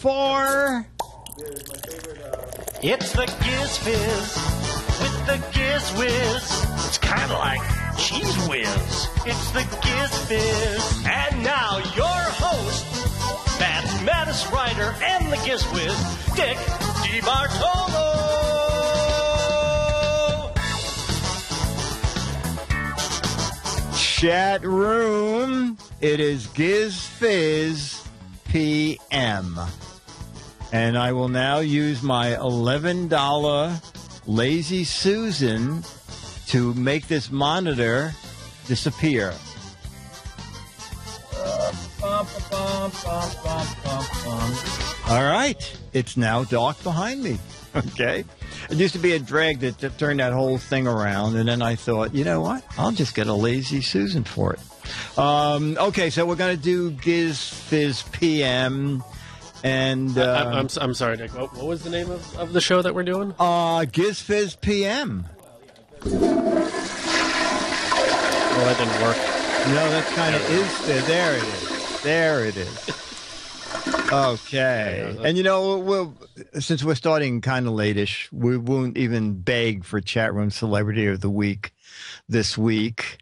for... It's the Giz Fiz with the Giz Whiz. It's kind of like Cheese Whiz. It's the Giz Fiz. And now your host, mathematics writer and the Giz Whiz, Dick DeBartolo. Chat room, it is GizFiz PM. And I will now use my $11 Lazy Susan to make this monitor disappear. All right. It's now dark behind me. Okay. It used to be a drag that turned that whole thing around. And then I thought, you know what? I'll just get a Lazy Susan for it. Okay. So we're going to do GizFiz PM. And I'm sorry, Nick. What was the name of the show that we're doing? GizFiz PM. Oh, that didn't work. No, that kind of is there. There it is. There it is. Okay. And you know, since we're starting kind of late-ish, we won't even beg for Chat Room Celebrity of the Week this week.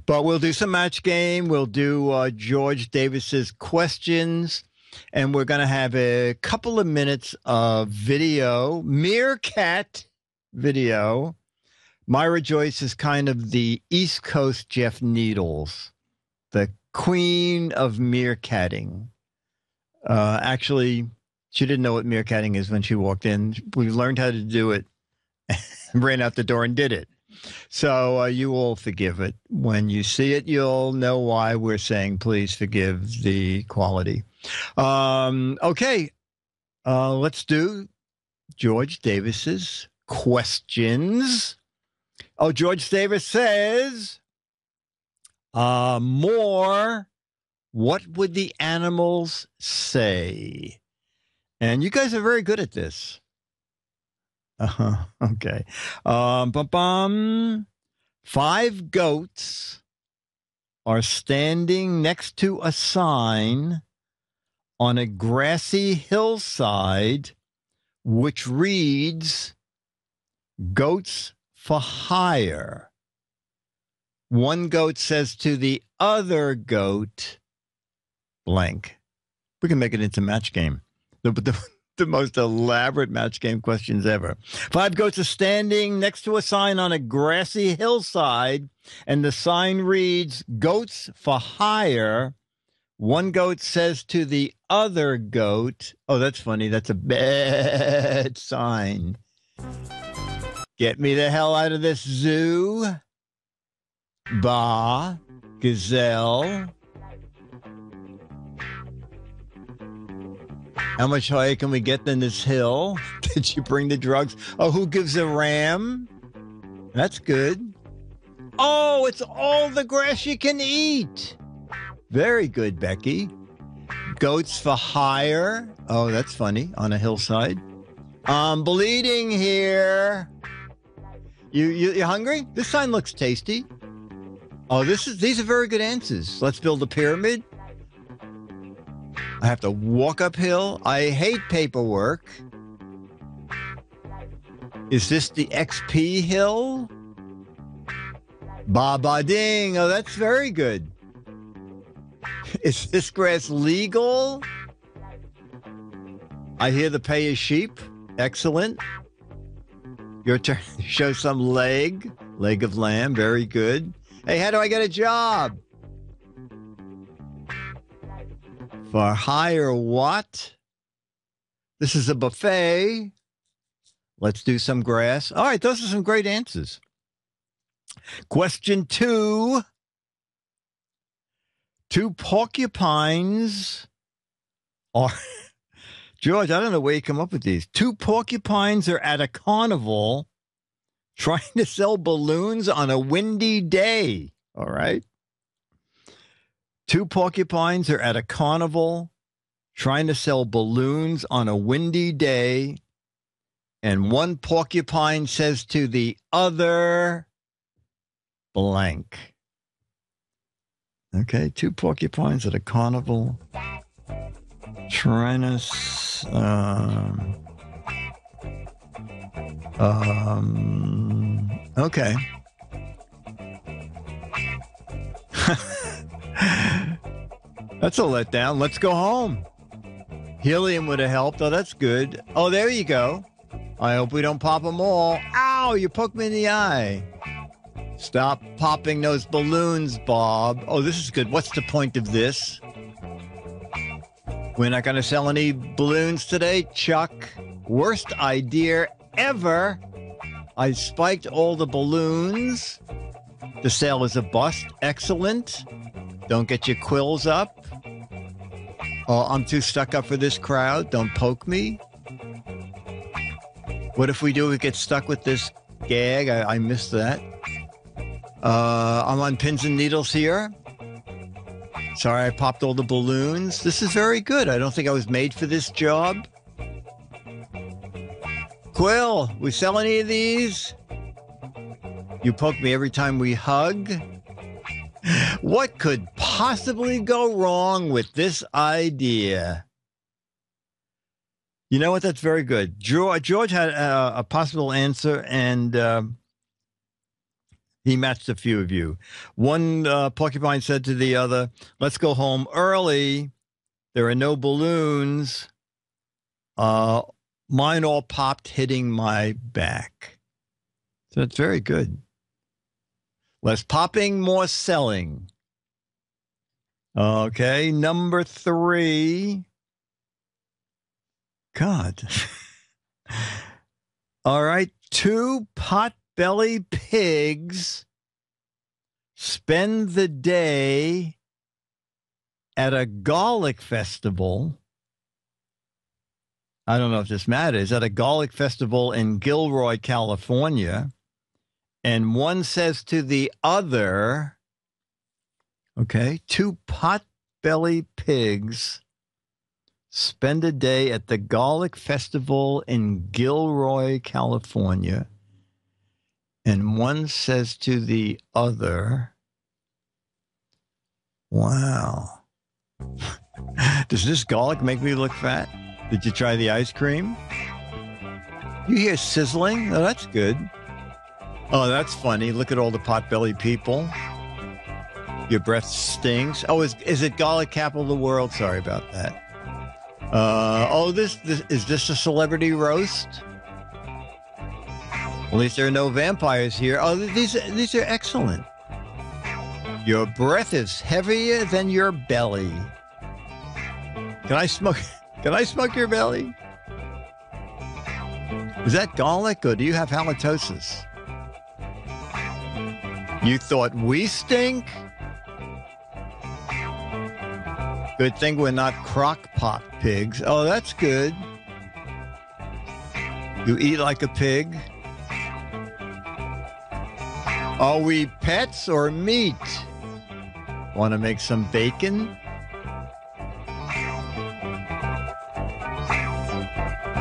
But we'll do some match game. We'll do George Davis's questions. And we're going to have a couple of minutes of video, Meerkat video. Myra Joyce is kind of the East Coast Jeff Needles, the queen of meerkatting. Actually, she didn't know what meerkatting is when she walked in. We learned how to do it, ran out the door and did it. So you will forgive it. When you see it, you'll know why we're saying please forgive the quality. Okay, let's do George Davis's questions. Oh, George Davis says, more, what would the animals say? And you guys are very good at this. Okay. 5 goats are standing next to a sign on a grassy hillside, which reads, goats for hire. One goat says to the other goat, blank. We can make it into match game. The most elaborate match game questions ever. 5 goats are standing next to a sign on a grassy hillside, and the sign reads, goats for hire. One goat says to the other goat, oh, that's funny. That's a bad sign. Get me the hell out of this zoo. Bah, gazelle. How much higher can we get than this hill? Did you bring the drugs? Oh, who gives a ram? That's good. Oh, it's all the grass you can eat. Very good, Becky. Goats for hire. Oh, that's funny. On a hillside. I'm bleeding here. You hungry? This sign looks tasty. Oh, these are very good answers. Let's build a pyramid. I have to walk uphill. I hate paperwork. Is this the XP hill? Ba-ba-ding. Oh, that's very good. Is this grass legal? I hear the pay is sheep. Excellent. Your turn. Show some leg. Leg of lamb. Very good. Hey, how do I get a job? For hire what? This is a buffet. Let's do some grass. All right, those are some great answers. Question 2. 2 porcupines are... George, I don't know where you come up with these. 2 porcupines are at a carnival trying to sell balloons on a windy day. All right. 2 porcupines are at a carnival trying to sell balloons on a windy day. And one porcupine says to the other, blank. Okay, 2 porcupines at a carnival trying to this. Okay. That's a letdown. Let's go home. Helium would have helped. Oh, that's good. Oh, there you go. I hope we don't pop them all. Ow, you poked me in the eye. Stop popping those balloons, Bob. Oh, this is good. What's the point of this? We're not going to sell any balloons today, Chuck. Worst idea ever. I spiked all the balloons. The sale is a bust. Excellent. Don't get your quills up. Oh, I'm too stuck up for this crowd. Don't poke me. What if we get stuck with this gag? I missed that. I'm on pins and needles here. Sorry, I popped all the balloons. This is very good. I don't think I was made for this job. Quill, we sell any of these? You poke me every time we hug. What could possibly go wrong with this idea? You know what? That's very good. George had a possible answer, and he matched a few of you. One porcupine said to the other, let's go home early. There are no balloons. Mine all popped, hitting my back. So that's very good. Less popping, more selling. Okay, number 3. God. All right, 2 pot-belly pigs spend the day at a garlic festival. I don't know if this matters. At a garlic festival in Gilroy, California. And one says to the other, okay, 2 pot-belly pigs spend a day at the garlic festival in Gilroy, California. And one says to the other, wow. Does this garlic make me look fat? Did you try the ice cream? You hear sizzling? Oh, that's good. Oh, that's funny. Look at all the potbelly people. Your breath stinks. Oh, is it garlic capital of the world? Sorry about that. This is this a celebrity roast? At least there are no vampires here. Oh, these are excellent. Your breath is heavier than your belly. Can I smoke your belly? Is that garlic, or do you have halitosis? You thought we stink? Good thing we're not crock pot pigs. Oh, that's good. You eat like a pig? Are we pets or meat? Want to make some bacon?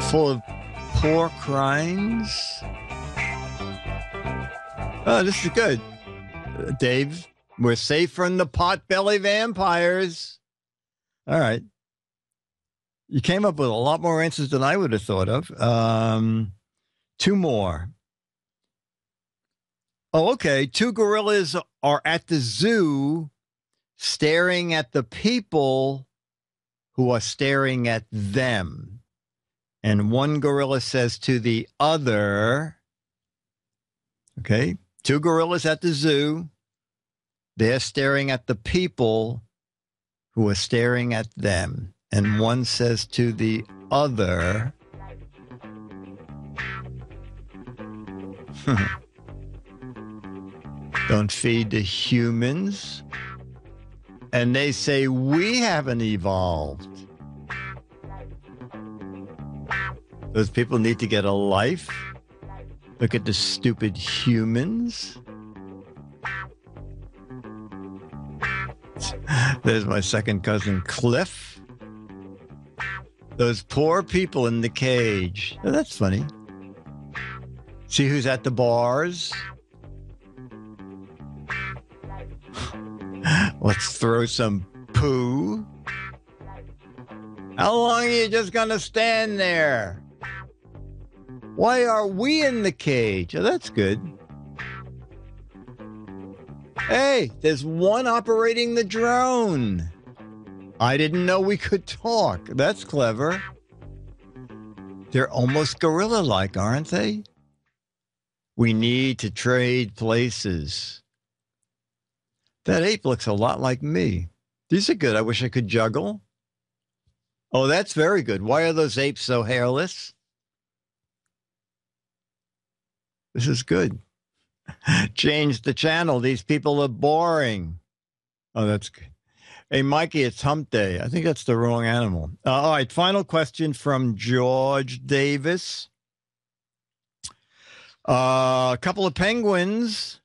Full of pork rinds. Oh, this is good. Dave, we're safe from the pot-belly vampires. All right. You came up with a lot more answers than I would have thought of. 2 more. Oh, okay. 2 gorillas are at the zoo staring at the people who are staring at them. And one gorilla says to the other, okay, 2 gorillas at the zoo. They're staring at the people who are staring at them. And one says to the other, don't feed the humans. And they say, we haven't evolved. Those people need to get a life. Look at the stupid humans. There's my second cousin, Cliff. Those poor people in the cage. Oh, that's funny. See who's at the bars? Let's throw some poo. How long are you just going to stand there? Why are we in the cage? Oh, that's good. Hey, there's one operating the drone. I didn't know we could talk. That's clever. They're almost gorilla-like, aren't they? We need to trade places. That ape looks a lot like me. These are good. I wish I could juggle. Oh, that's very good. Why are those apes so hairless? This is good. Change the channel. These people are boring. Oh, that's good. Hey, Mikey, it's hump day. I think that's the wrong animal. All right, final question from George Davis. A couple of penguins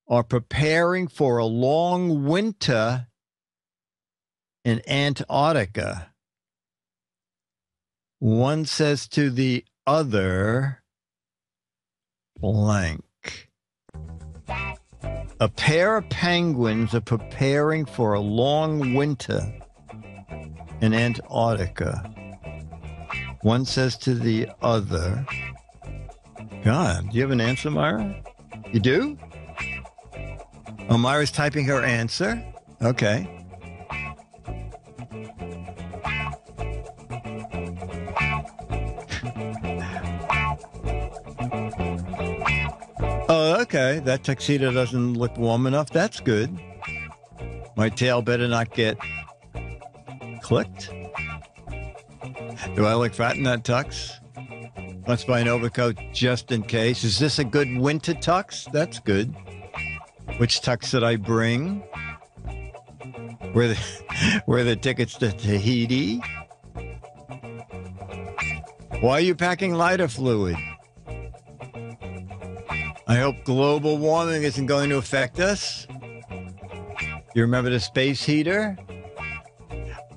are preparing for a long winter in Antarctica. One says to the other, blank. A pair of penguins are preparing for a long winter in Antarctica. One says to the other, God, do you have an answer, Myra? You do? Oh, Myra's typing her answer. Okay. Oh, okay. That tuxedo doesn't look warm enough. That's good. My tail better not get clicked. Do I look fat in that tux? Let's buy an overcoat just in case. Is this a good winter tux? That's good. Which tux did I bring? Where the tickets to Tahiti? Why are you packing lighter fluid? I hope global warming isn't going to affect us. You remember the space heater?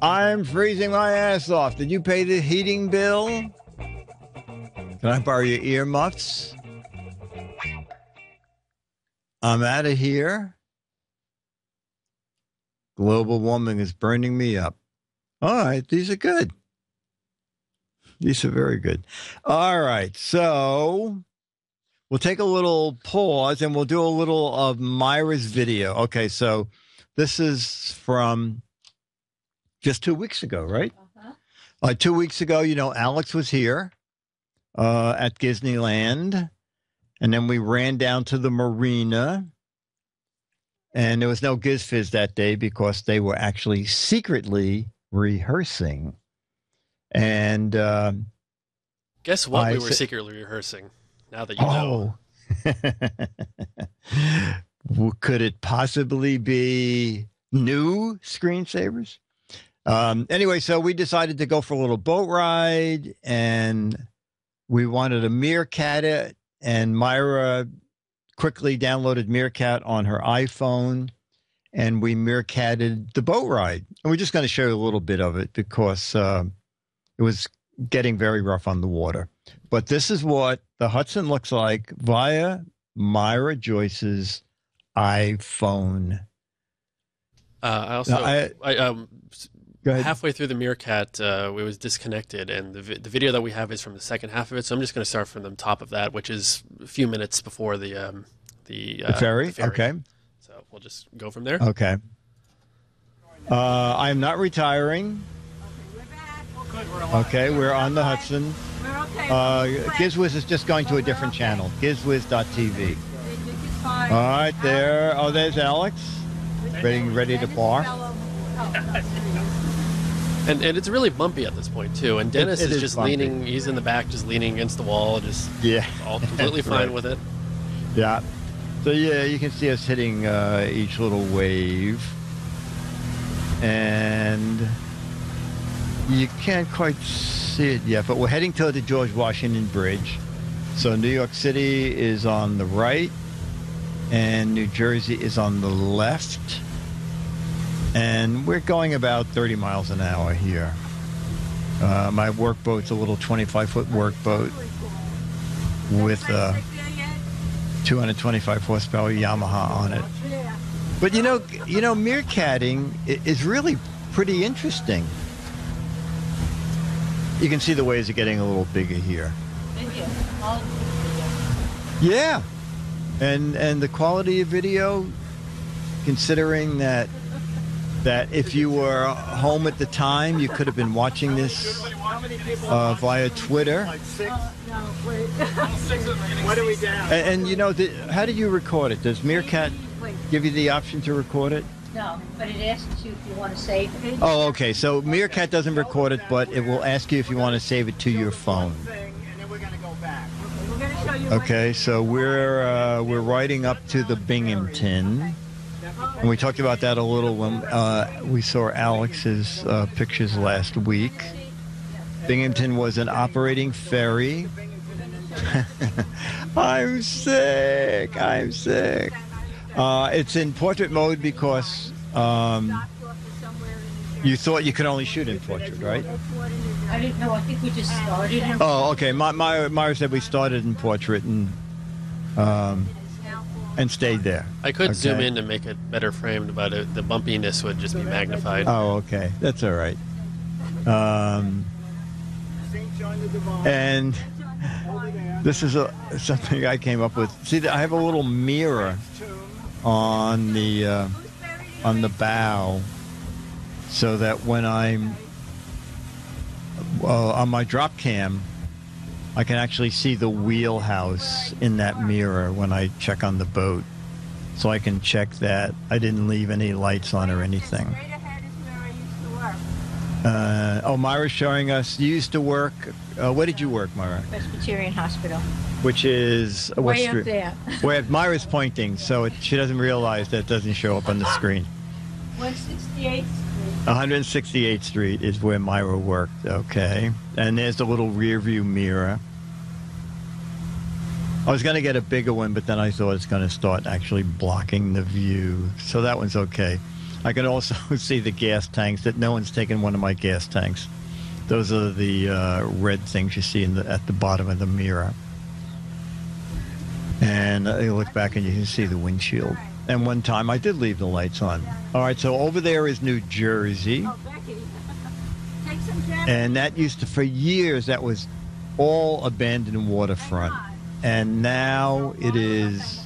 I'm freezing my ass off. Did you pay the heating bill? Can I borrow your earmuffs? I'm out of here. Global warming is burning me up. All right, these are good. These are very good. All right, so we'll take a little pause and we'll do a little of Myra's video. Okay, so this is from just 2 weeks ago, right? 2 weeks ago, you know, Alex was here at Disneyland, and then we ran down to the marina, and there was no Giz Fiz that day because they were actually secretly rehearsing. And guess what? We were secretly rehearsing. Now that you know. Could it possibly be new screensavers? Anyway, so we decided to go for a little boat ride, and we wanted to meerkat it, and Myra quickly downloaded Meerkat on her iPhone, and we meerkatted the boat ride. And we're just going to show you a little bit of it because it was getting very rough on the water. But this is what the Hudson looks like via Myra Joyce's iPhone. I also, go ahead. Halfway through the meerkat, it was disconnected, and the video that we have is from the second half of it. So I'm just going to start from the top of that, which is a few minutes before the ferry. The ferry. Okay. So we'll just go from there. Okay. I am not retiring. Okay, we're on the Hudson. GizWiz is just going to a different channel, GizWiz.tv. All right, there. Oh, there's Alex, ready to bark. And it's really bumpy at this point too. And Dennis is just bumpy. leaning. He's in the back, just leaning against the wall, just all completely fine right. with it. Yeah. So yeah, you can see us hitting each little wave, and you can't quite see it yet, but we're heading toward the George Washington Bridge. So New York City is on the right, and New Jersey is on the left. And we're going about 30 miles an hour here. My workboat's a little 25-foot workboat with a 225 horsepower Yamaha on it. But you know, meerkatting is really pretty interesting. You can see the waves are getting a little bigger here. Thank you. All Yeah, and the quality of video, considering that if you were home at the time, you could have been watching this via Twitter. no, wait. What are we down? And you know, how do you record it? Does Meerkat give you the option to record it? No, but it asks you if you want to save it. Oh, okay. So Meerkat doesn't record it, but it will ask you if you want to save it to your phone. Okay, so we're riding up to the Binghamton, and we talked about that a little when we saw Alex's pictures last week. Binghamton was an operating ferry. I'm sick. It's in portrait mode because you thought you could only shoot in portrait, right? I didn't know. I think we just started. Oh, okay. Myra said we started in portrait and stayed there. I could zoom in to make it better framed, but the bumpiness would just be magnified. Oh, okay. That's all right. And this is something I came up with. See, I have a little mirror on the bow, so that when I'm on my drop cam, I can actually see the wheelhouse in that mirror when I check on the boat. So I can check that I didn't leave any lights on or anything. Myra's showing us. You used to work. Where did you work, Myra? Presbyterian Hospital. Which is way up there. Where Myra's pointing, so she doesn't realize that it doesn't show up on the screen. 168th Street. 168th Street is where Myra worked. Okay, and there's the little rear view mirror. I was going to get a bigger one, but then I thought it's going to start actually blocking the view, so that one's okay. I can also see the gas tanks. That no one's taken one of my gas tanks. Those are the red things you see at the bottom of the mirror. And you look back and you can see the windshield. And one time I did leave the lights on. All right, so over there is New Jersey. And that used to, for years, that was all abandoned waterfront. And now it is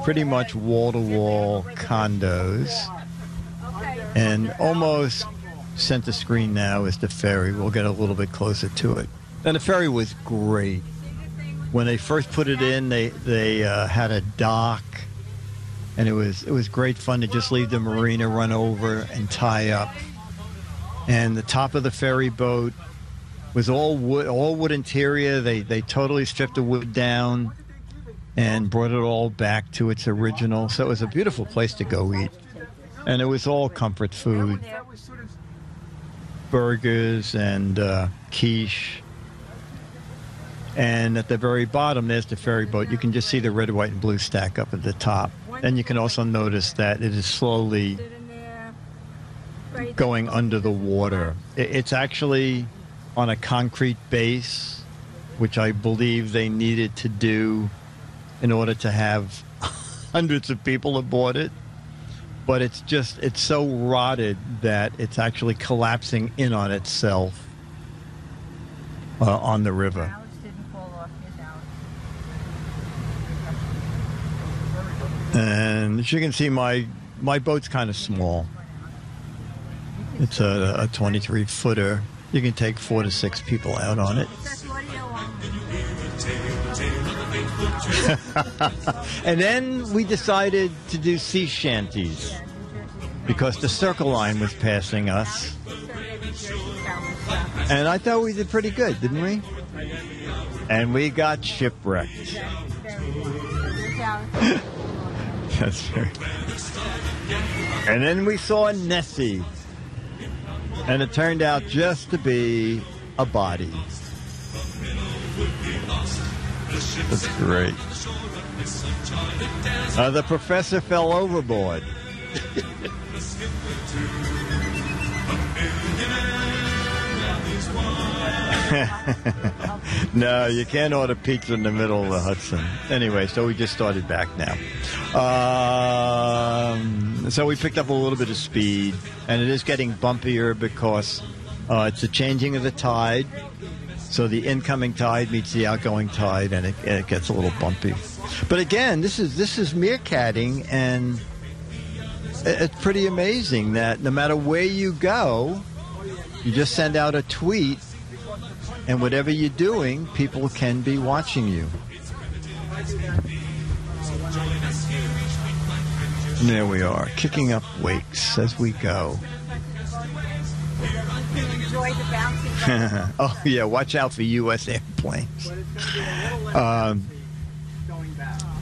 pretty much wall-to-wall condos. And almost center screen now is the ferry. We'll get a little bit closer to it. And the ferry was great. When they first put it in, they had a dock, and it was great fun to just leave the marina, run over, and tie up. And the top of the ferry boat was all wood interior. They totally stripped the wood down and brought it all back to its original. So it was a beautiful place to go eat. And it was all comfort food, burgers and quiche. And at the very bottom, there's the ferry boat. You can just see the red, white, and blue stack up at the top. And you can also notice that it is slowly going under the water. It's actually on a concrete base, which I believe they needed to do in order to have hundreds of people aboard it. But it's so rotted that it's actually collapsing in on itself on the river. And as you can see, my boat's kind of small. It's a 23-footer. You can take 4 to 6 people out on it. And then we decided to do sea shanties because the Circle Line was passing us. And I thought we did pretty good, didn't we? And we got shipwrecked. That's right. And then we saw Nessie. And it turned out just to be a body. That's great. The professor fell overboard. No, you can't order pizza in the middle of the Hudson. Anyway, so we just started back now. So we picked up a little bit of speed, and it is getting bumpier because It's the changing of the tide. So the incoming tide meets the outgoing tide, and it gets a little bumpy. But again, this is meerkatting, and it's pretty amazing that no matter where you go, you just send out a tweet, and whatever you're doing, people can be watching you. And there we are, kicking up wakes as we go. Enjoy the bouncing. Oh, yeah, watch out for U.S. airplanes.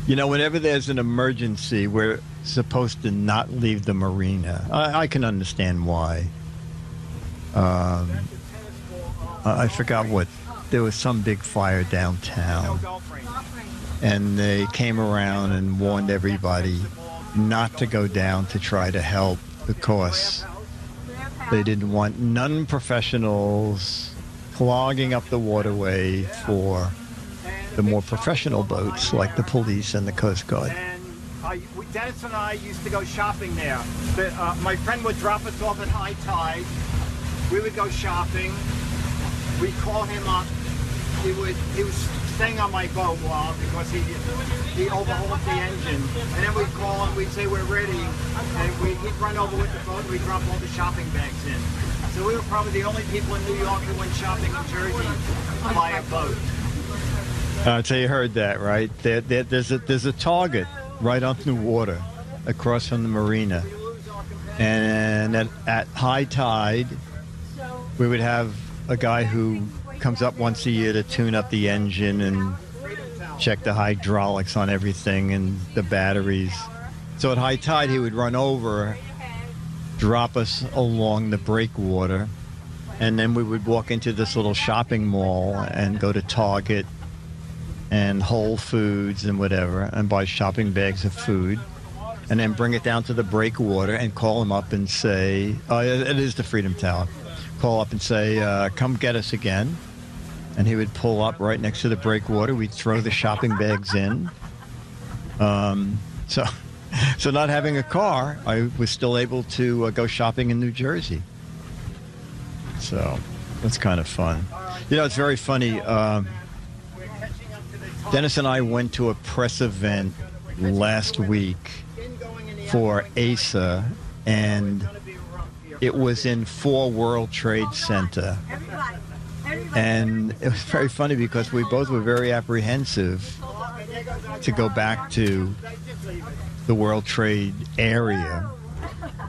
You know, whenever there's an emergency, we're supposed to not leave the marina. I can understand why. I forgot what. There was some big fire downtown, and they came around and warned everybody not to go down to try to help because they didn't want non-professionals clogging up the waterway for the more professional boats like the police and the Coast Guard. Dennis and I used to go shopping there. My friend would drop us off at high tide. We would go shopping. We'd call him up. He was staying on my boat because he overhauled the engine. And then we'd call him, we'd say we're ready. And he'd run over with the boat and we'd drop all the shopping bags in. So we were probably the only people in New York who went shopping in Jersey by a boat. So you heard that, right? There's a target right on the water across from the marina. And at high tide, we would have a guy who comes up once a year to tune up the engine and check the hydraulics on everything and the batteries. So at high tide, he would run over, drop us along the breakwater, and then we would walk into this little shopping mall and go to Target and Whole Foods and whatever and buy shopping bags of food and then bring it down to the breakwater and call him up and say, it is the Freedom Tower. Call up and say, come get us again. And he would pull up right next to the breakwater. We'd throw the shopping bags in. So not having a car, I was still able to go shopping in New Jersey. So that's kind of fun. You know, it's very funny. Dennis and I went to a press event last week for ASA, and it was in 4 World Trade Center. And it was very funny because we both were very apprehensive to go back to the World Trade area.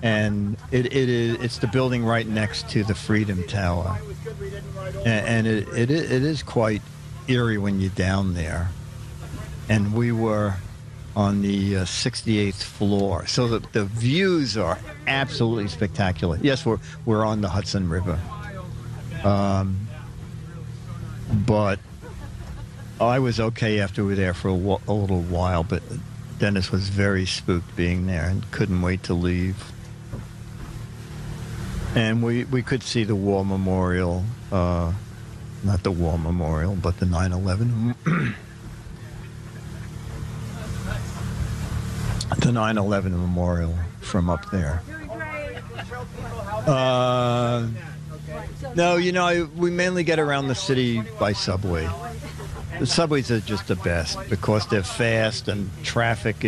And it's the building right next to the Freedom Tower. And it is quite eerie when you're down there. And we were on the 68th floor. So the views are absolutely spectacular. Yes, we're on the Hudson River. But I was okay after we were there for a little while, but Dennis was very spooked being there and couldn't wait to leave. And we could see the War Memorial, not the War Memorial, but the 9/11. The 9/11 Memorial from up there. No, you know, we mainly get around the city by subway. The subways are just the best because they're fast and traffic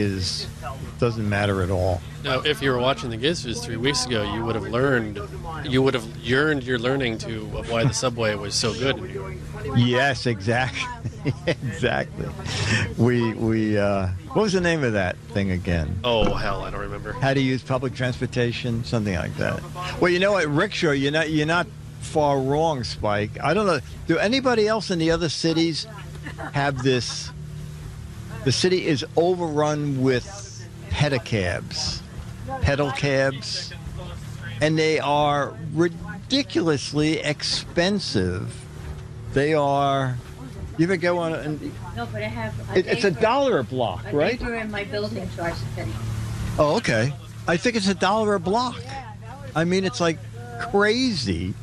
doesn't matter at all. Now, if you were watching the GizFiz 3 weeks ago, you would have yearned your learning to why the subway was so good. Yes, exactly. Exactly. We what was the name of that thing again? Oh, hell, I don't remember. How to use public transportation, something like that. Well, you know what, rickshaw, you're not far wrong, Spike. I don't know. Do anybody else in the other cities have this? The city is overrun with pedicabs, pedal cabs, and they are ridiculously expensive. They are. You ever go on? No, but I have. It's $1 a block, right? A neighbor in my building charges a penny. Oh, okay. I think it's $1 a block. I mean, it's like crazy,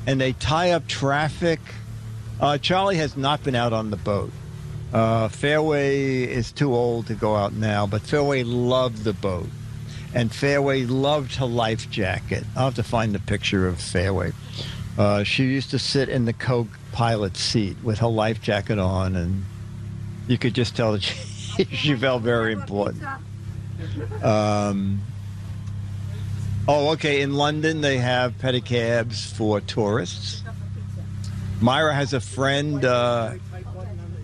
and they tie up traffic. Charlie has not been out on the boat. Fairway is too old to go out now, but Fairway loved the boat, and Fairway loved her life jacket. I'll have to find the picture of Fairway. She used to sit in the co-pilot seat with her life jacket on, and you could just tell that she felt very important. Okay. In London, they have pedicabs for tourists. Myra has a friend.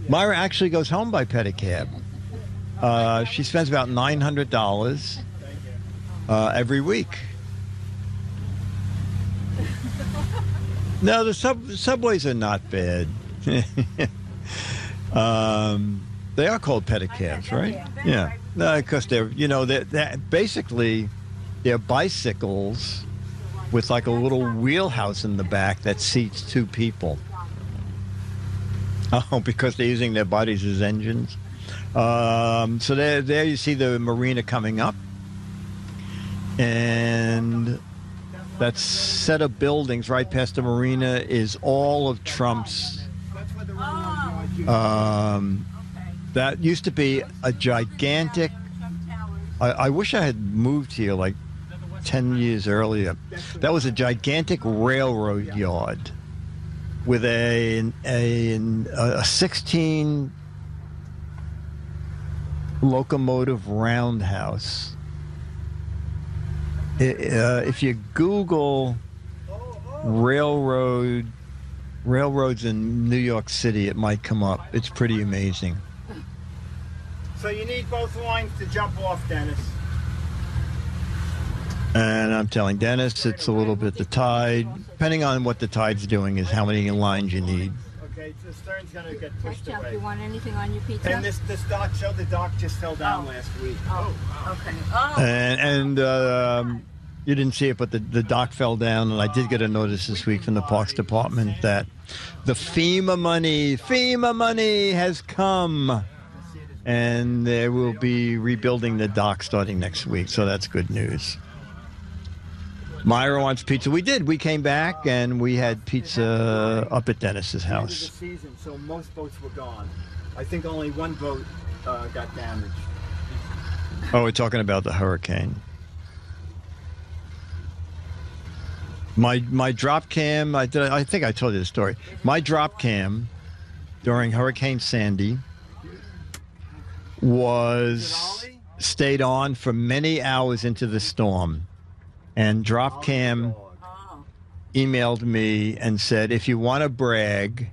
Myra actually goes home by pedicab. She spends about $900 every week. No, the subways are not bad. They are called pedicabs, right? Yeah. No, because they're basically they're bicycles with like a little wheelhouse in the back that seats two people. Oh, because they're using their bodies as engines. So there you see the marina coming up, and that set of buildings right past the marina is all of Trump's. That used to be a gigantic. I wish I had moved here like 10 years earlier. That was a gigantic railroad yard with a 16 locomotive roundhouse. If you Google railroads in New York City, it might come up. It's pretty amazing. So you need both lines to jump off, Dennis. And I'm telling Dennis, it's a little bit the tide. Depending on what the tide's doing is how many lines you need. Okay, the stern's going to get pushed away. You want anything on your pizza? And this dock, the dock just fell down last week. Oh, okay. Oh. And you didn't see it, but the dock fell down, and I did get a notice this week from the Parks Department that the FEMA money has come, and they will be rebuilding the dock starting next week, so that's good news. Myra wants pizza. We did. We came back, and we had pizza up at Dennis's house. End of the season, so most boats were gone. I think only one boat got damaged. Oh, we're talking about the hurricane. My drop cam, I think I told you the story. My drop cam during Hurricane Sandy stayed on for many hours into the storm. And drop cam emailed me and said, if you want to brag,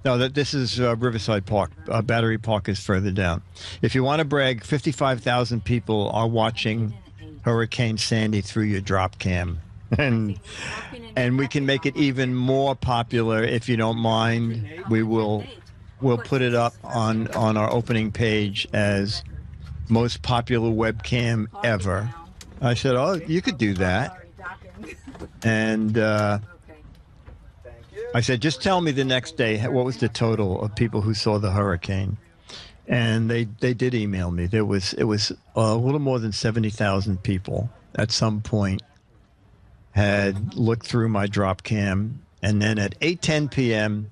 this is Riverside Park. Battery Park is further down. If you want to brag, 55,000 people are watching Hurricane Sandy through your drop cam. And we can make it even more popular if you don't mind. We'll put it up on our opening page as most popular webcam ever. I said, oh, you could do that. And I said, just tell me the next day what was the total of people who saw the hurricane. And they did email me. It was a little more than 70,000 people at some point had looked through my drop cam. And then at 8:10 p.m.,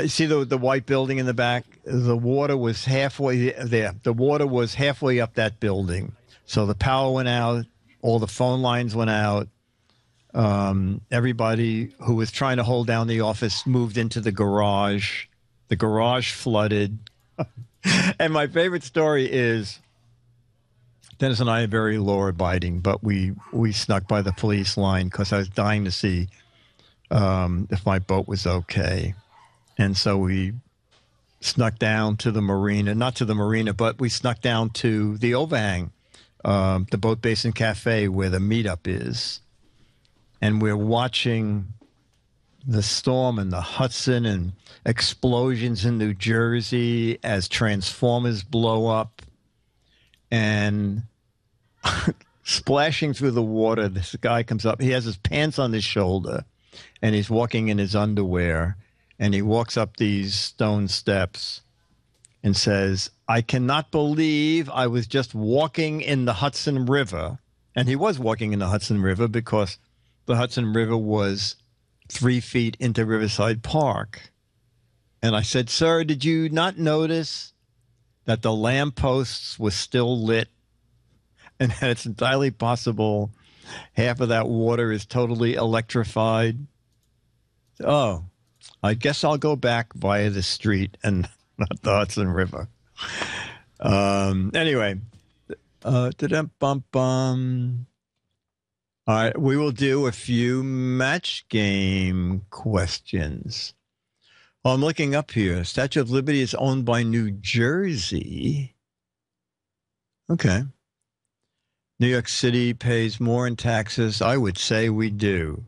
see the white building in the back? The water was halfway there. The water was halfway up that building. So the power went out, all the phone lines went out. Everybody who was trying to hold down the office moved into the garage. The garage flooded. And my favorite story is Dennis and I are very law-abiding, but we snuck by the police line because I was dying to see if my boat was okay. And so we snuck down to the marina, not to the marina, but we snuck down to the overhang. The Boat Basin Cafe where the meetup is. And we're watching the storm in the Hudson and explosions in New Jersey as transformers blow up. And splashing through the water, this guy comes up. He has his pants on his shoulder, and he's walking in his underwear. And he walks up these stone steps and says, I cannot believe I was just walking in the Hudson River. And he was walking in the Hudson River because the Hudson River was 3 feet into Riverside Park. And I said, sir, did you not notice that the lampposts were still lit and that it's entirely possible Half of that water is totally electrified. Oh, I guess I'll go back via the street and not the Hudson River. Anyway, bum. All right, we will do a few match game questions. Well, I'm looking up here. Statue of Liberty is owned by New Jersey. Okay. New York City pays more in taxes. I would say we do.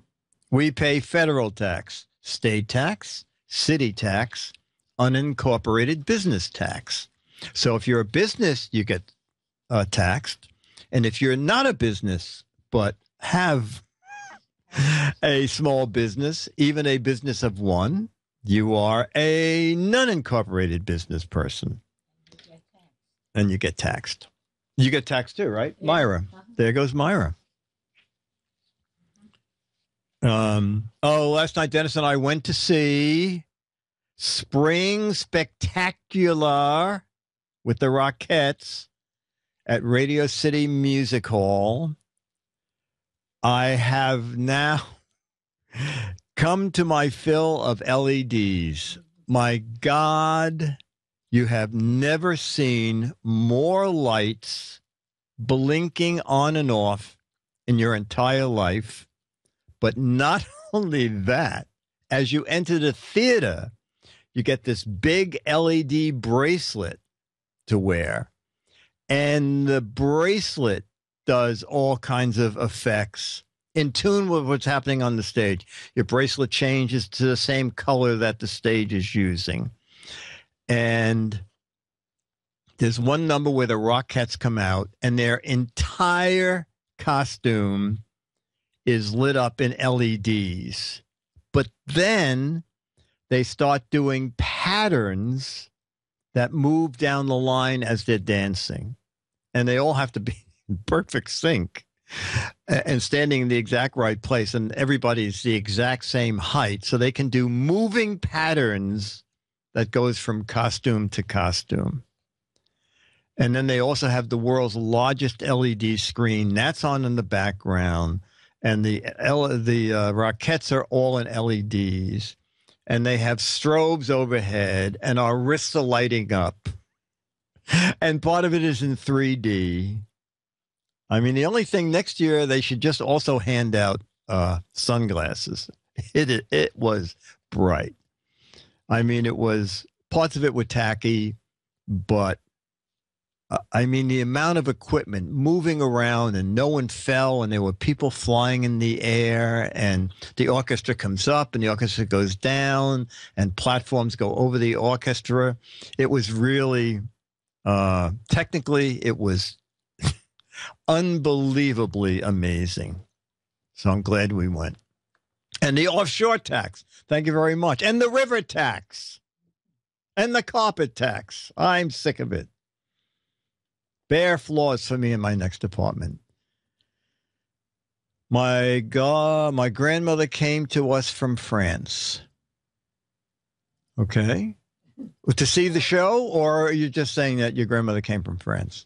We pay federal tax, state tax, city tax, unincorporated business tax. So if you're a business, you get taxed. And if you're not a business, but have a small business, even a business of one, you are a non-incorporated business person. And you get taxed. You get taxed too, right? Yeah. Myra. There goes Myra. Last night, Dennis and I went to see Spring Spectacular with the Rockettes at Radio City Music Hall. I have now come to my fill of LEDs. My God, you have never seen more lights blinking on and off in your entire life. But not only that, as you enter the theater, you get this big LED bracelet to wear. And the bracelet does all kinds of effects in tune with what's happening on the stage. Your bracelet changes to the same color that the stage is using. And there's one number where the Rockettes come out and their entire costume is lit up in LEDs. But then they start doing patterns that move down the line as they're dancing. And they all have to be in perfect sync and standing in the exact right place. And everybody's the exact same height. So they can do moving patterns that goes from costume to costume. And then they also have the world's largest LED screen. That's on in the background. And the Rockettes are all in LEDs. And they have strobes overhead. And our wrists are lighting up. And part of it is in 3D. I mean, the only thing next year, they should just also hand out sunglasses. It was bright. I mean, parts of it were tacky, but I mean, the amount of equipment moving around and no one fell and there were people flying in the air and the orchestra comes up and the orchestra goes down and platforms go over the orchestra. It was really, technically, it was unbelievably amazing. So I'm glad we went. And the offshore tax. Thank you very much. And the river tax. And the carpet tax. I'm sick of it. Bare floors for me in my next apartment. My God, my grandmother came to us from France. Okay. To see the show, or are you just saying that your grandmother came from France?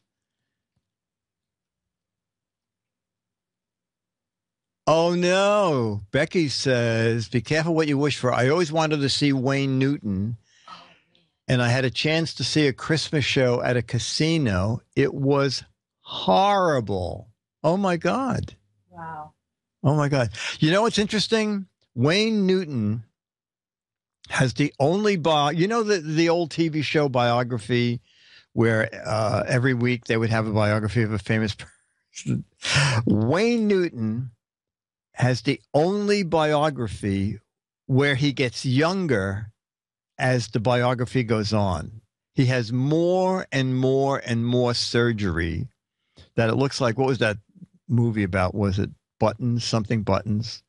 Oh, no. Becky says, be careful what you wish for. I always wanted to see Wayne Newton, and I had a chance to see a Christmas show at a casino. It was horrible. Oh, my God. Wow. Oh, my God. You know what's interesting? Wayne Newton has the only the old TV show Biography, where every week they would have a biography of a famous person. Wayne Newton has the only biography where he gets younger as the biography goes on. He has more and more and more surgery that it looks like, what was that movie about? Was it Buttons, something Buttons?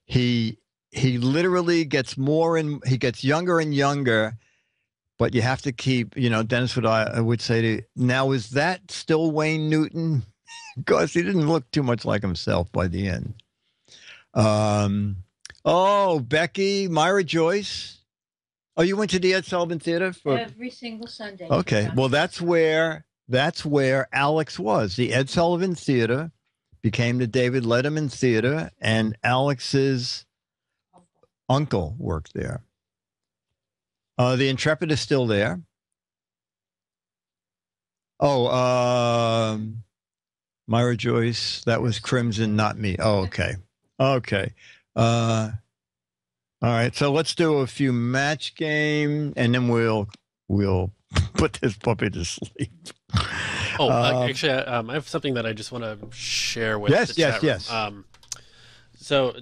He literally gets he gets younger and younger, but you have to keep, Dennis would say to you, now, is that still Wayne Newton? Because he didn't look too much like himself by the end. Becky, Myra Joyce. Oh, you went to the Ed Sullivan Theater Every single Sunday. Okay, well, that's where Alex was. The Ed Sullivan Theater became the David Letterman Theater, and Alex's uncle worked there. The Intrepid is still there. Oh, Myra Joyce, that was Crimson, not me. Oh, okay. Okay. All right, so let's do a few match game, and then we'll put this puppy to sleep. Actually, I have something that I just want to share with the chat room. So,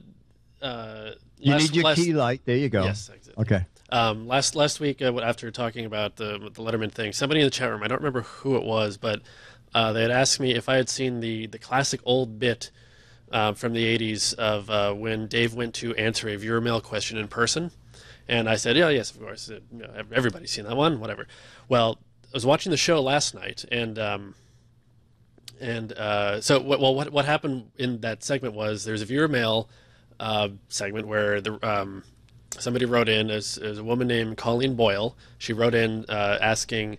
you need your key light. There you go. Yes, exactly. Okay. Last week, after talking about the Letterman thing, somebody in the chat room, I don't remember who it was, but they had asked me if I had seen the classic old bit from the 80s of when Dave went to answer a viewer mail question in person. And I said, yeah, yes, of course. Everybody's seen that one, whatever. Well, I was watching the show last night, and so what happened in that segment was there's a viewer mail segment where somebody wrote in as a woman named Colleen Boyle. She wrote in asking,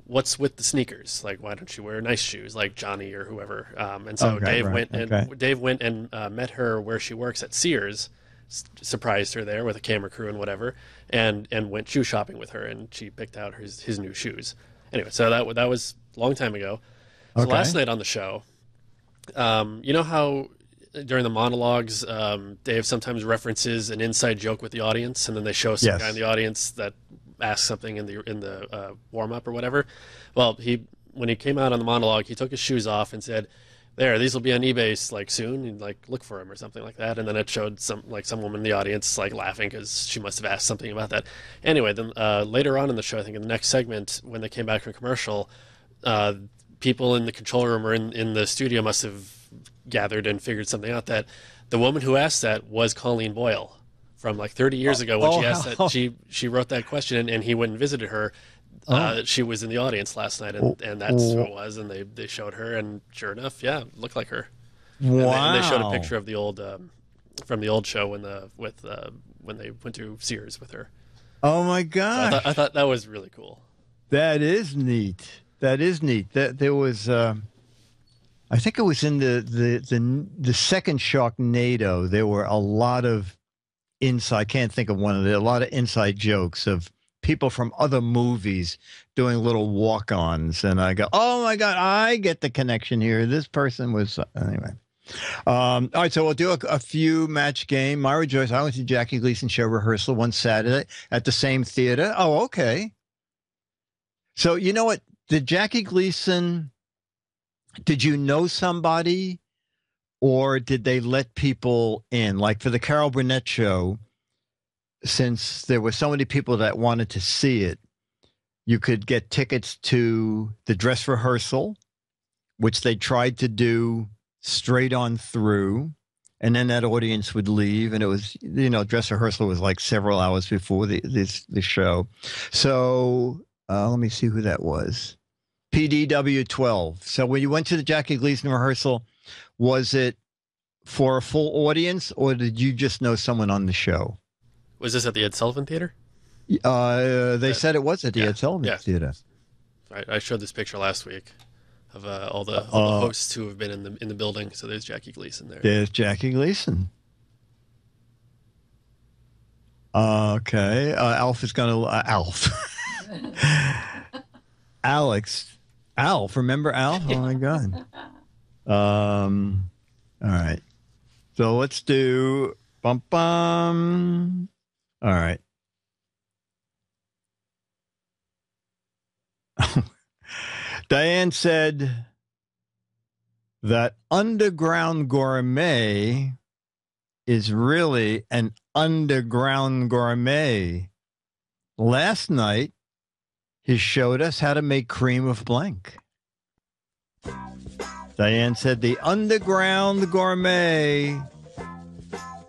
what's with the sneakers? Like, why don't you wear nice shoes like Johnny or whoever? And so Dave went and met her where she works at Sears, surprised her there with a camera crew and whatever, and went shoe shopping with her, and she picked out his new shoes. Anyway, so that was a long time ago. So last night on the show, you know how during the monologues, Dave sometimes references an inside joke with the audience, and then they show some guy in the audience that asks something in the warm up or whatever. Well, when he came out on the monologue, he took his shoes off and said, "There, these will be on eBay like soon. And, like, look for them," or something like that. And then it showed some woman in the audience like laughing because she must have asked something about that. Anyway, then later on in the show, I think in the next segment, when they came back from commercial, people in the control room or in the studio must have gathered and figured something out that the woman who asked that was Colleen Boyle from like 30 years ago when she asked that. She wrote that question, and he went and visited her. She was in the audience last night, and that's who it was. And they showed her, and sure enough, yeah, it looked like her. Wow! And they showed a picture of the old from the old show when they went to Sears with her. Oh my gosh! So I thought that was really cool. That is neat. That there was. I think it was in the second Sharknado. There were a lot of inside. Can't think of one of a lot of inside jokes of people from other movies doing little walk-ons, and I go, "Oh my God, I get the connection here. This person was anyway." All right, so we'll do a few match game. Myra Joyce, I went to Jackie Gleason show rehearsal one Saturday at the same theater. Oh, okay. So you know what? Did Jackie Gleason? Did you know somebody, or did they let people in? Like for the Carol Burnett show, since there were so many people that wanted to see it, you could get tickets to the dress rehearsal, which they tried to do straight on through, and then that audience would leave, and it was, dress rehearsal was like several hours before the show. So let me see who that was. PDW 12. So when you went to the Jackie Gleason rehearsal, was it for a full audience, or did you just know someone on the show? Was this at the Ed Sullivan Theater? They said it was at the Ed Sullivan Theater. I showed this picture last week of all the hosts who have been in the building. So there's Jackie Gleason there. There's Jackie Gleason. Okay. Alf is going to... Alf. Alf. Remember Alf? Oh, my God. All right. So let's do... Bum. All right. Diane said that Underground Gourmet is really an underground gourmet. Last night, he showed us how to make cream of blank. Diane said the Underground Gourmet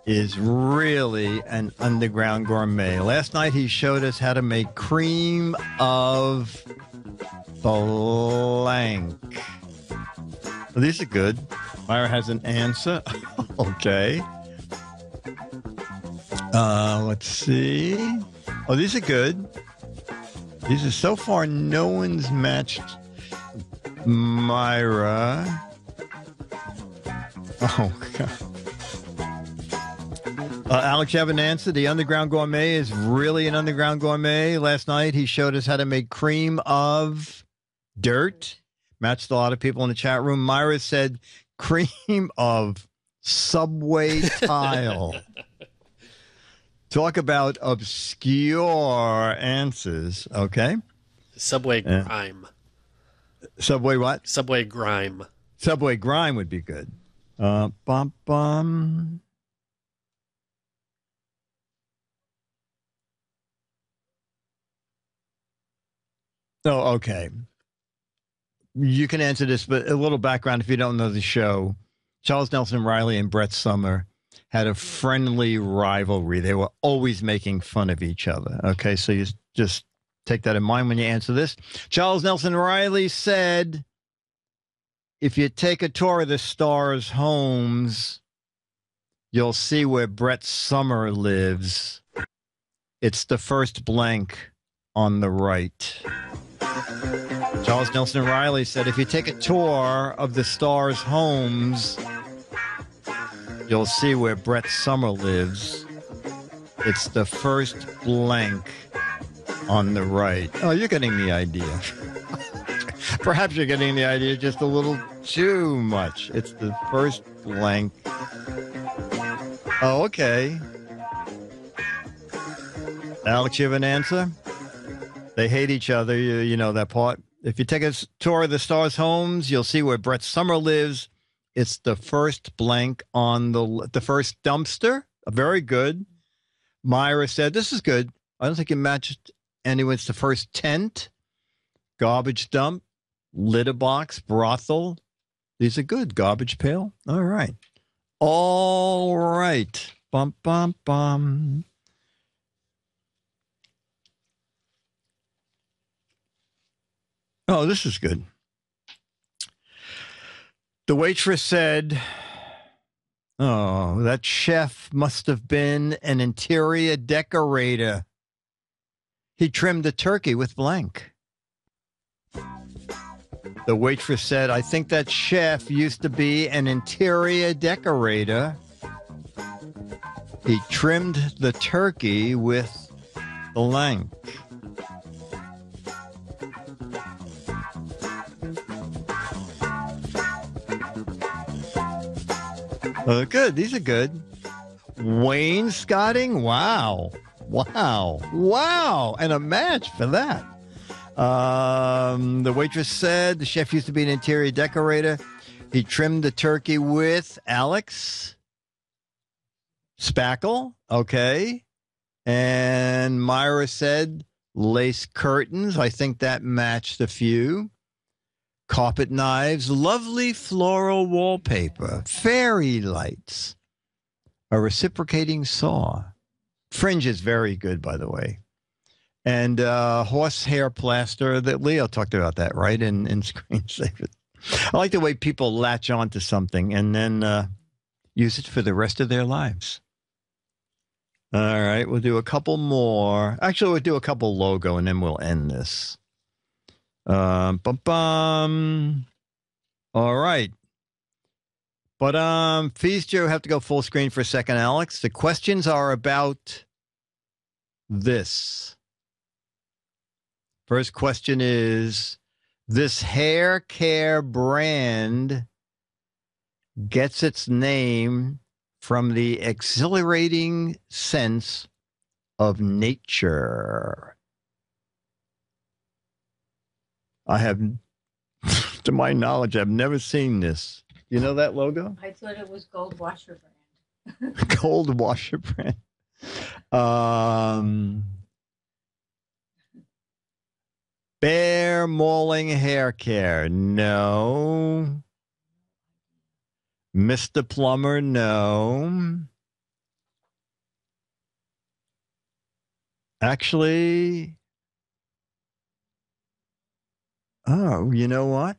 is really an underground gourmet. Last night, he showed us how to make cream of blank. Well, these are good. Myra has an answer. Okay. Let's see. Oh, these are good. These are so far no one's matched Myra. Oh, God. Alex, you have an answer? The Underground Gourmet is really an Underground Gourmet. Last night, he showed us how to make cream of dirt. Matched a lot of people in the chat room. Myra said cream of subway tile. Talk about obscure answers, okay? Subway grime. Subway what? Subway grime. Subway grime would be good. Bum. Oh, okay. You can answer this, but a little background if you don't know the show. Charles Nelson Riley and Brett Summer had a friendly rivalry. They were always making fun of each other. Okay, so you just take that in mind when you answer this. Charles Nelson Riley said, if you take a tour of the stars' homes, you'll see where Brett Summer lives. It's the first blank on the right. Charles Nelson Riley said, if you take a tour of the stars' homes, you'll see where Brett Summer lives. It's the first blank on the right. Oh, you're getting the idea. Perhaps you're getting the idea just a little too much. It's the first blank. Oh, okay. Alex, you have an answer? They hate each other. You know that part. If you take a tour of the stars' homes, you'll see where Brett Summer lives. It's the first blank on the first dumpster. Very good. Myra said, this is good. I don't think it matched anyone. It's the first tent, garbage dump, litter box, brothel. These are good. Garbage pail. All right. All right. Bum, bum, bum. Oh, this is good. The waitress said, oh, that chef must have been an interior decorator. He trimmed the turkey with blank. The waitress said, I think that chef used to be an interior decorator. He trimmed the turkey with blank. Oh, good. These are good. Wainscoting? Wow. And a match for that. The waitress said the chef used to be an interior decorator. He trimmed the turkey with Alex spackle. Okay. And Myra said lace curtains. I think that matched a few. Carpet knives, lovely floral wallpaper, fairy lights, a reciprocating saw. Fringe is very good, by the way. And horsehair plaster that Leo talked about that, right, in Screensaver. I like the way people latch on to something and then use it for the rest of their lives. All right, we'll do a couple more. Actually, we'll do a couple logo and then we'll end this. All right. But Feast, you have to go full screen for a second, Alex. The questions are about this. First question is, this hair care brand gets its name from the exhilarating sense of nature. I have, to my knowledge, I've never seen this. You know that logo? I thought it was Gold Washer brand. Gold Washer brand. Bear Mauling Hair Care. No. Mr. Plumber. No. Actually... Oh, you know what?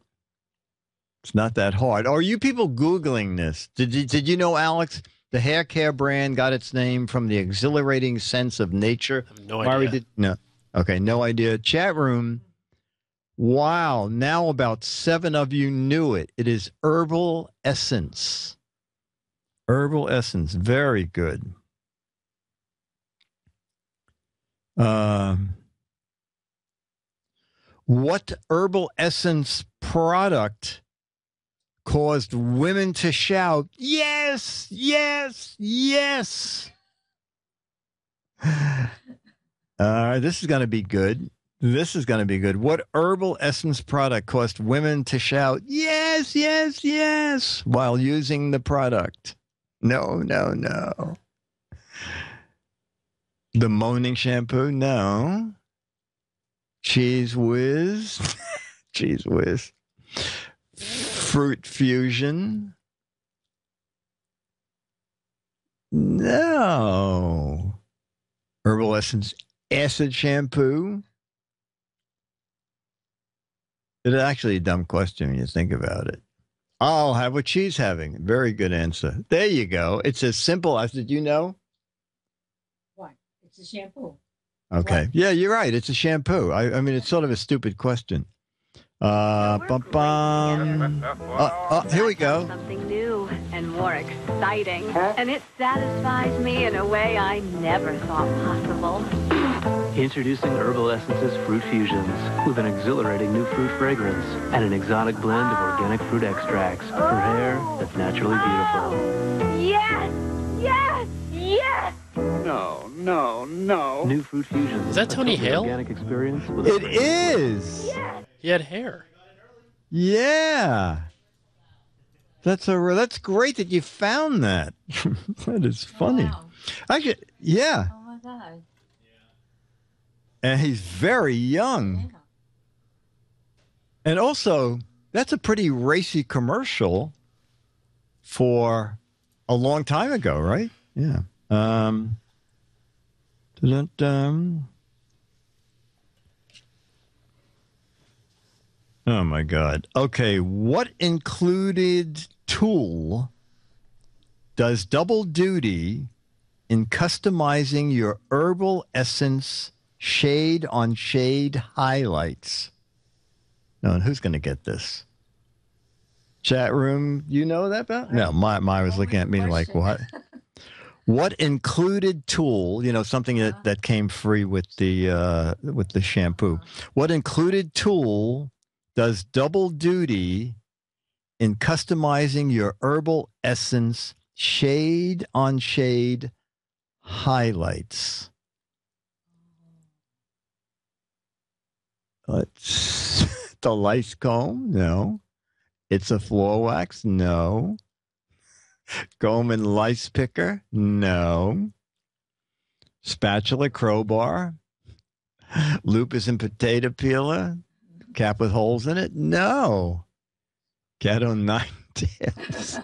It's not that hard. Are you people Googling this? Did you know, Alex, the hair care brand got its name from the exhilarating sense of nature? I have no idea. No. Okay, no idea. Chat room. Wow, now about 7 of you knew it. It is herbal essence. Herbal essence. Very good. What herbal essence product caused women to shout, yes, yes, yes? This is going to be good. This is going to be good. What herbal essence product caused women to shout, yes, yes, yes, while using the product? No, no, no. The moaning shampoo? No. Cheese Whiz? Cheese Whiz. Fruit Fusion? No. Herbal Essence Acid Shampoo? It's actually a dumb question when you think about it. I'll have what she's having. Very good answer. There you go. It's as simple as, did you know? What? It's a shampoo. Okay. What? Yeah, you're right. It's a shampoo. I mean, it's sort of a stupid question. Bum, bum. Here we go. Something new and more exciting. And it satisfies me in a way I never thought possible. Introducing Herbal Essences Fruit Fusions with an exhilarating new fruit fragrance and an exotic blend of organic fruit extracts for hair that's naturally beautiful. Yes! Yes! Yes! No, no, no. New Fruit Fusions. Is that Tony Hale? Organic experience with It is. Yes! He had hair. Yeah. That's great that you found that. That is funny. Wow. Actually, yeah. Oh my God. And he's very young. Yeah. And also, that's a pretty racy commercial for a long time ago, right? Yeah. Dun-dun-dun. Oh, my God. Okay, what included tool does double duty in customizing your herbal essence shade-on-shade highlights? No, and who's going to get this? Chat room, you know that about? No, my was looking at me like, what? What included tool, something that came free with the shampoo. What included tool does double duty in customizing your herbal essence shade-on-shade highlights? It's the lice comb? No. It's a floor wax? No. Comb and lice picker? No. Spatula, crowbar? Lupus and potato peeler? Cap with holes in it? No. Cat on 9 tails?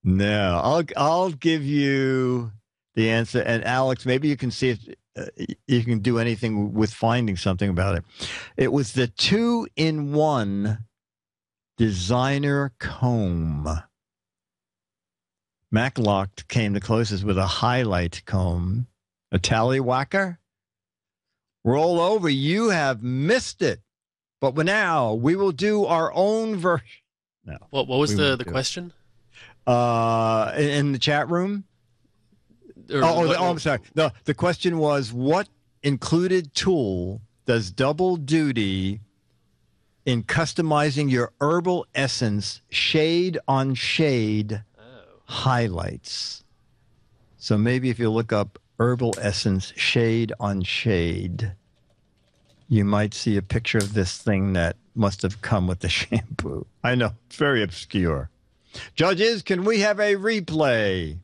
No. I'll give you the answer. And Alex, maybe you can see if you can do anything with finding something about it. It was the 2-in-1 designer comb. Maclock came the closest with a highlight comb. A tallywhacker? Roll over. You have missed it. But now we will do our own version. No. What was the question? In the chat room? I'm sorry. No, the question was, what included tool does double duty in customizing your herbal essence shade-on-shade highlights? So maybe if you look up herbal essence shade-on-shade, you might see a picture of this thing that must have come with the shampoo. I know, it's very obscure. Judges, can we have a replay?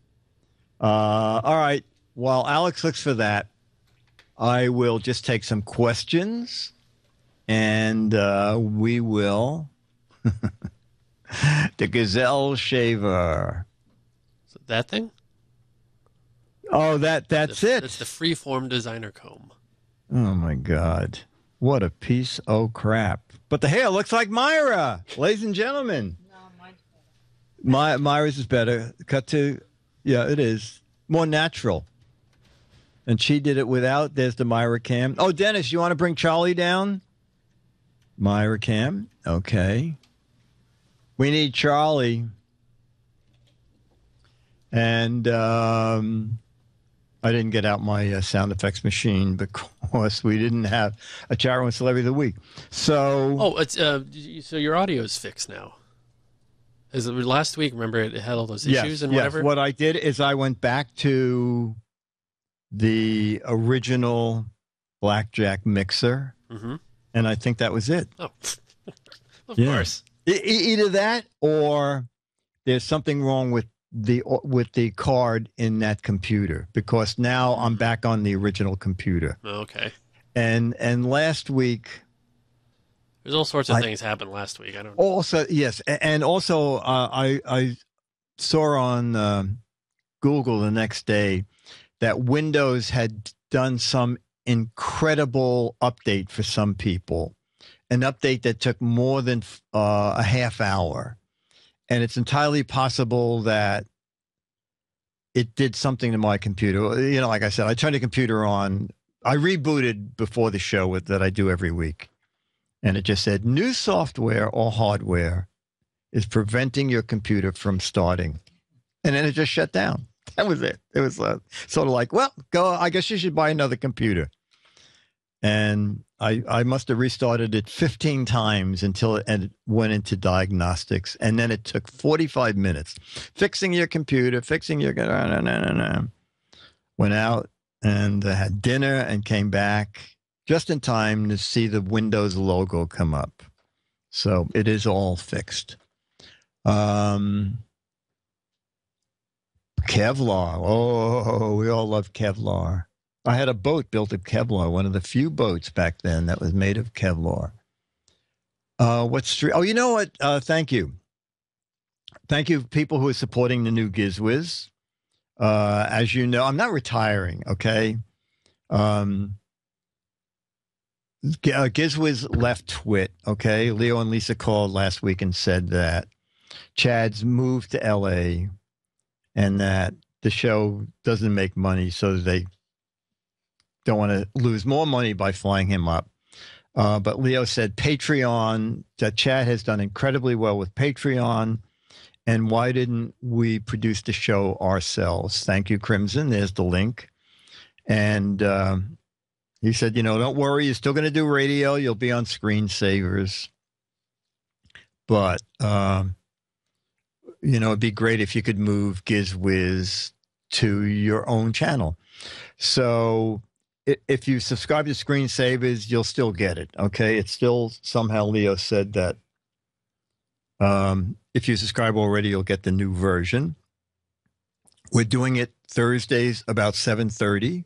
All right. While Alex looks for that, I will just take some questions, and we will. The Gazelle Shaver. So that thing? Oh, that's it. It's the freeform designer comb. Oh, my God. What a piece of crap. But the hair looks like Myra, ladies and gentlemen. No, mine's better. Myra's is better. Cut to, yeah, it is. More natural. And she did it without. There's the Myra cam. Oh, Dennis, you want to bring Charlie down? Myra cam. Okay. We need Charlie. And I didn't get out my sound effects machine because we didn't have a chat room celebrity of the week. So, it's so your audio is fixed now. Is it last week? Remember, it had all those issues and whatever. What I did is I went back to the original Blackjack mixer, and I think that was it. Oh, of course. Either that or there's something wrong with the card in that computer, because now I'm back on the original computer. Okay. And last week, there's all sorts of things happened last week. I don't know. Also, yes, and also I saw on Google the next day that Windows had done some incredible update for some people, an update that took more than a half hour. And it's entirely possible that it did something to my computer. You know, like I said, I turned the computer on. I rebooted before the show that I do every week. And it just said, new software or hardware is preventing your computer from starting. And then it just shut down. That was it. It was sort of like, well, go. I guess you should buy another computer. And I must have restarted it 15 times until it went into diagnostics. And then it took 45 minutes. Fixing your computer, went out and had dinner and came back just in time to see the Windows logo come up. So it is all fixed. Kevlar. Oh, we all love Kevlar. I had a boat built of Kevlar, one of the few boats back then that was made of Kevlar. Oh, you know what? Thank you. Thank you, people who are supporting the new GizWiz. As you know, I'm not retiring, okay? GizWiz left Twit, okay? Leo and Lisa called last week and said that Chad's moved to L.A. and that the show doesn't make money, so they don't want to lose more money by flying him up. But Leo said Patreon, that Chad has done incredibly well with Patreon, and why didn't we produce the show ourselves? Thank you, Crimson. There's the link. And he said, don't worry, you're still going to do radio. You'll be on Screensavers. But, it'd be great if you could move GizWiz to your own channel. So if you subscribe to Screensavers, you'll still get it, okay? It's still, somehow Leo said that if you subscribe already, you'll get the new version. We're doing it Thursdays about 7:30.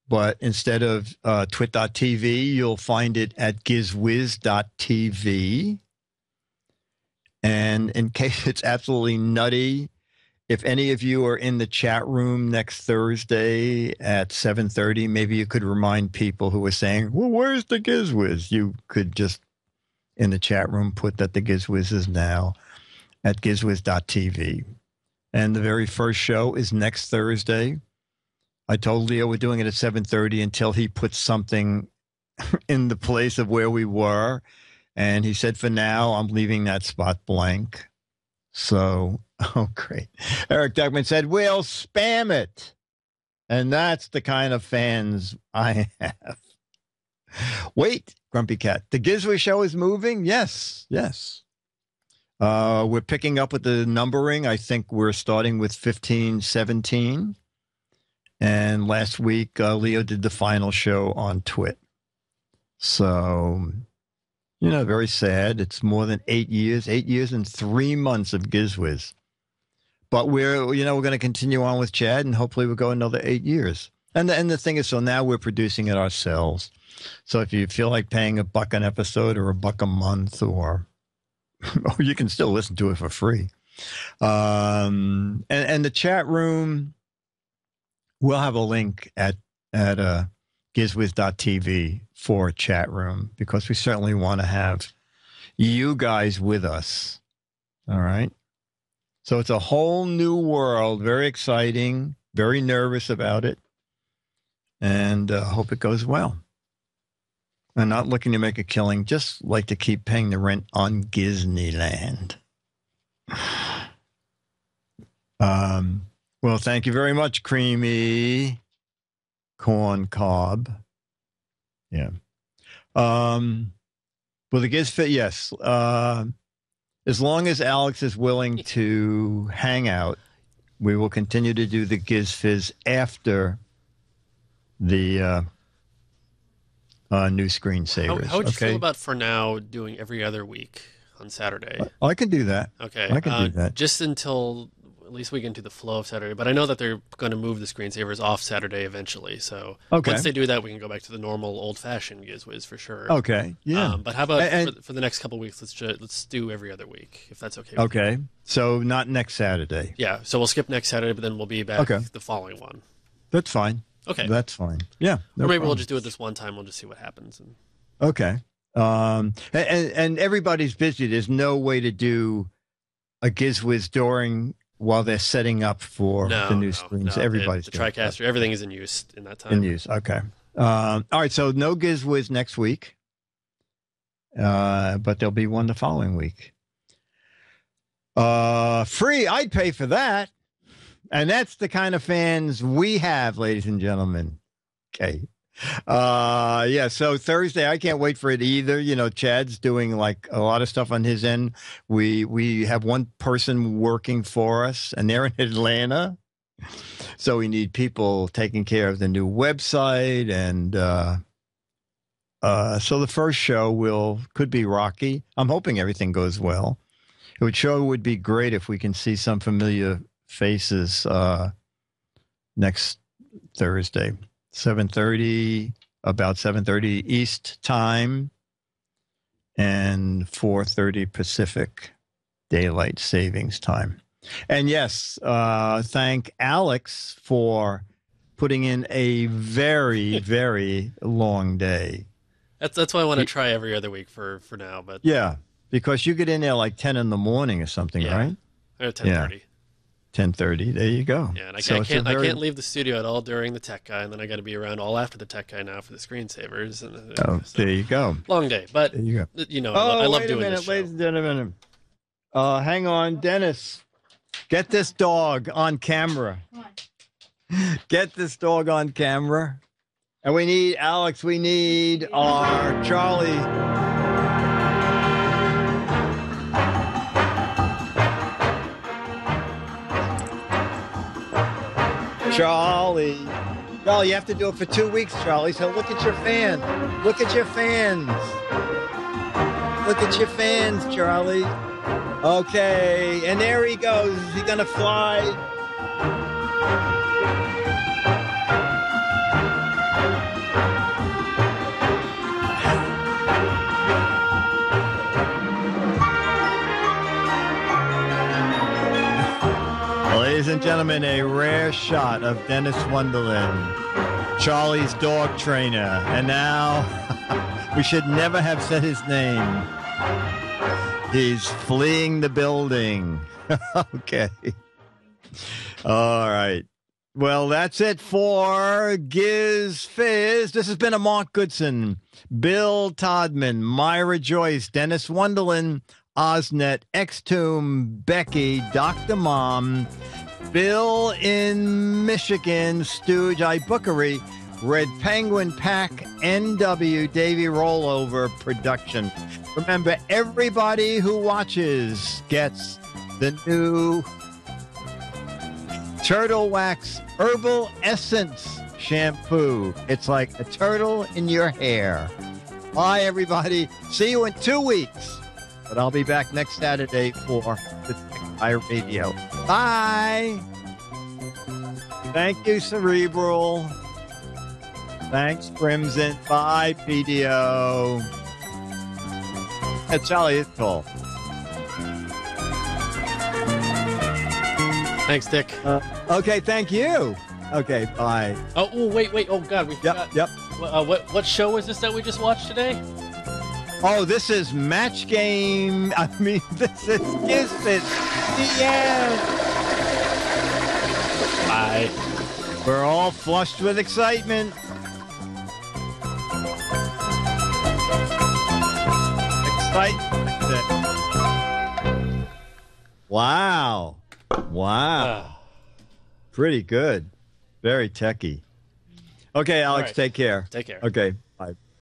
But instead of twit.tv, you'll find it at gizwiz.tv. And in case it's absolutely nutty, if any of you are in the chat room next Thursday at 7:30, maybe you could remind people who are saying, well, where's the GizWiz? You could just, in the chat room, put that the GizWiz is now at gizwiz.tv. And the very first show is next Thursday. I told Leo we're doing it at 7:30 until he puts something in the place of where we were. And he said, for now, I'm leaving that spot blank. So, oh, great. Eric Duckman said, we'll spam it. And that's the kind of fans I have. Wait, Grumpy Cat. The GizWiz show is moving? Yes. We're picking up with the numbering. I think we're starting with 1517. And last week, Leo did the final show on Twit. So, very sad. It's more than 8 years and 3 months of GizWiz. But we're going to continue on with Chad, and hopefully we'll go another 8 years. And the thing is, so now we're producing it ourselves. So if you feel like paying $1 an episode or $1 a month, or you can still listen to it for free. And the chat room, we'll have a link at gizwiz.tv for a chat room, because we certainly want to have you guys with us. All right. So it's a whole new world. Very exciting. Very nervous about it. And hope it goes well. and not looking to make a killing, just like to keep paying the rent on Disneyland. Well, thank you very much, Creamy Corn Cob. Yeah. Well, the Giz Fiz, yes. As long as Alex is willing to hang out, we will continue to do the Giz Fiz after the new screensavers. How would you feel about, for now, doing every other week on Saturday? I can do that. Okay. I can do that. Just until at least we get into the flow of Saturday. But I know that they're going to move the screensavers off Saturday eventually. So once they do that, we can go back to the normal old-fashioned GizWiz for sure. Okay. Yeah. But how about for the next couple of weeks? Let's do every other week if that's okay. With okay. you. So not next Saturday. Yeah. So we'll skip next Saturday, but then we'll be back the following one. That's fine. Okay. That's fine. Yeah. No or maybe problem. we'll just do it this one time. We'll just see what happens. Okay. And everybody's busy. There's no way to do a GizWiz while they're setting up for the new screens. Everybody's the TriCaster, everything is in use in that time. In use. Okay. All right. So no GizWiz next week, but there'll be one the following week. Free. I'd pay for that. And that's the kind of fans we have, ladies and gentlemen. Okay. Yeah, so Thursday, I can't wait for it either. You know, Chad's doing like a lot of stuff on his end. We have one person working for us, and they're in Atlanta. So we need people taking care of the new website. And so the first show could be rocky. I'm hoping everything goes well. It would be great if we can see some familiar faces next Thursday. 7:30, about 7:30 East time and 4:30 Pacific Daylight Savings Time. And yes, thank Alex for putting in a very, very long day. That's why I want to try every other week for now. But yeah, because you get in there like 10 in the morning or something, right? Or 10:30. 10:30. There you go. Yeah, and I can't leave the studio at all during the tech guy, and then I got to be around all after the tech guy now for the screensavers. And, there you go. Long day, but there you go. You know, I love doing this show. Ladies and gentlemen. Hang on, Dennis. Get this dog on camera. Get this dog on camera. And we need Alex. We need our Charlie. Charlie, you have to do it for 2 weeks, Charlie. So look at your fan. Look at your fans. Look at your fans, Charlie. Okay, and there he goes. Is he gonna fly? Ladies and gentlemen, a rare shot of Dennis Wonderland, Charlie's dog trainer. And now, we should never have said his name. He's fleeing the building. Okay. All right. Well, that's it for Giz Fiz. This has been a Mark Goodson, Bill Todman, Myra Joyce, Dennis Wonderland, Osnet, Xtomb, Becky, Dr. Mom, Bill in Michigan, Stooge, iBookery, Red Penguin Pack, NW, Davey Rollover Production. Remember, everybody who watches gets the new Turtle Wax Herbal Essence Shampoo. It's like a turtle in your hair. Bye, everybody. See you in 2 weeks. But I'll be back next Saturday for the Tech Radio. Bye. Thank you, Cerebral. Thanks, Crimson. Bye, PDO. Charlie is tall. Thanks, Dick. Okay, thank you. Okay, bye. Oh, wait. Oh, God, we forgot. Yep. What show was this that we just watched today? Oh, this is Match Game. I mean, this is GizFiz. Yeah. Bye. We're all flushed with excitement. Right. Wow. Wow. Pretty good. Very techy. Okay, Alex, right. take care. Take care. Okay, bye.